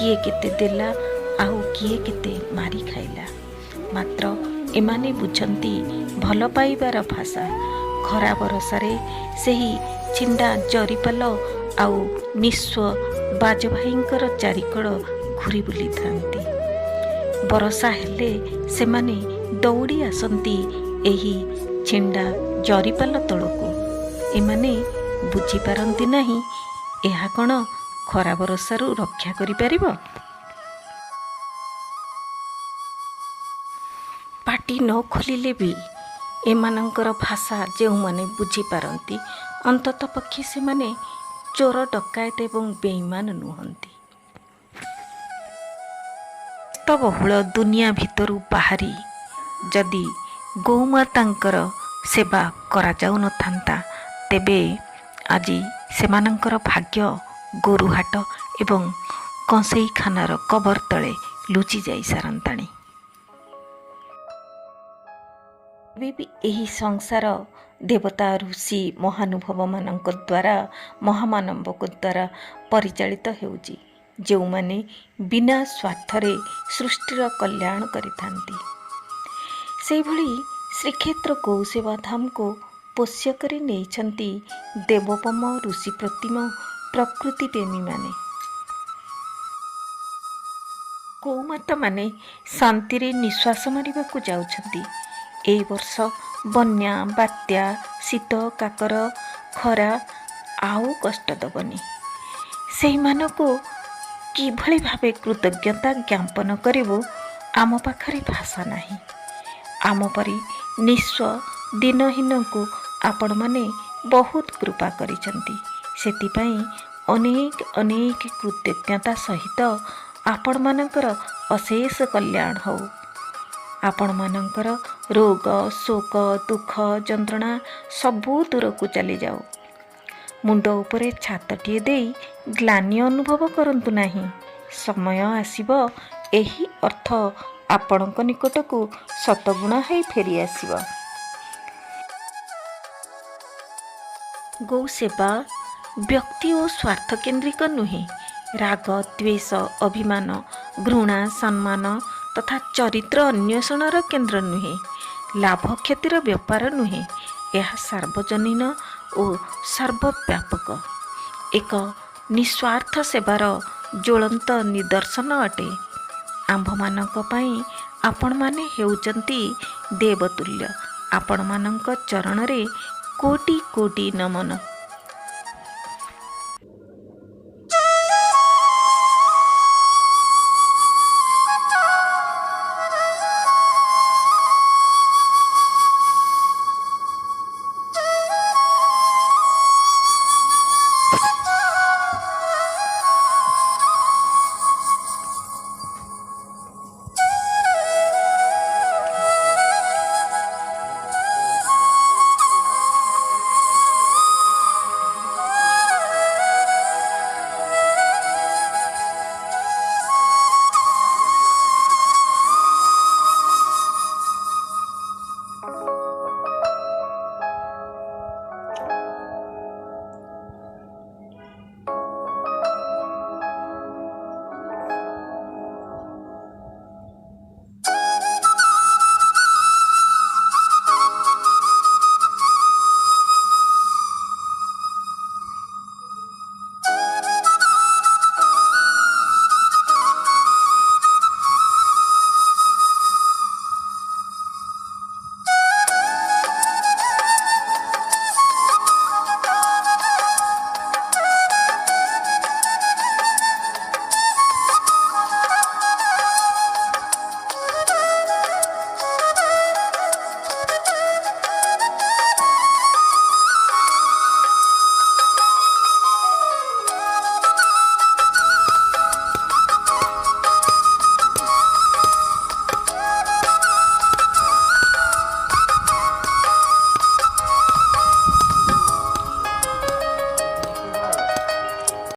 किए केते देला आउ किए केते मारी खाइला। मात्र एमाने बुझंती भल पाइबार भाषा। खरा बरसारे सेही छिंडा जरीपाल आउ निस्व बाजभाईंकर चारिकड़ घूरी बुली थांती। बरसा हेले सेमाने दौड़ी आसंती एही छिंडा जरीपाल तलकू। एमाने बुझी पारंती नाही एहा कण खरा बरसारू रक्षा करि परिबो। पाटी न खोलिले भी एमानंकर भाषा जो माने बुझी पारंती अंतत पक्षे से माने चोर डकायत एवं बेईमान नुहंती। बहुल दुनिया भितरु बाहरी जदि गौमातांकर सेवा करा जाऊ न थांता तेबे आजी सेमानंकर भाग्य गोरुहाट एवं कंसेई खानार कबर तले लुचि जाई सारंताणी। भी यही संसार देवता ऋषि महानुभव मानक द्वारा महामानव द्वारा परिचालित हेउजी, जो माने बिना स्वार्थरे सृष्टिर कल्याण करिथांती। से भली श्रीक्षेत्र गौसेवा धाम को पोष्य करी नेइछंती देवोपम ऋषि प्रतिम प्रकृति प्रेमी माने। गौमाता माने शांति रे निश्वास मारिबाकू जाउछंती। ए वर्ष बन्या बात्या शीत काकर खरा आउ कष्ट दबनी। सेही मानको किभली भावे कृतज्ञता ज्ञापन करिबो आम पाखरे भाषा नाही। आम परी निस्व दिनहीन को आपण माने बहुत कृपा करिसंती। सेतिपई अनेक अनेक कृतज्ञता सहित आपण मानकर अशेष कल्याण हो। आपण मानकर रोग शोक दुख जंत्रणा सबू दूर को चली जाओ। मुंड उपरे छातटिए देई ग्लानि अनुभव करंतु नाही। समय आसीबो एही अर्थ आपणक निकटकू शतगुणा है फेरी आसीबो। गौ सेवा व्यक्ति और स्वार्थ केंद्रिक नुहे। राग द्वेष अभिमान घृणा सम्मान तथा चरित्र अन्वेषणर केन्द्र नुहे। लाभ क्षतिर व्यापार नुहे। यह सार्वजनीन और सर्वव्यापक एक निस्वार्थ सेवार ज्वलंत निदर्शन अटे। आंभमानक पई आपण माने हेउचंती देवतुल्य। आपण मानक चरण रे कोटि कोटि नमन।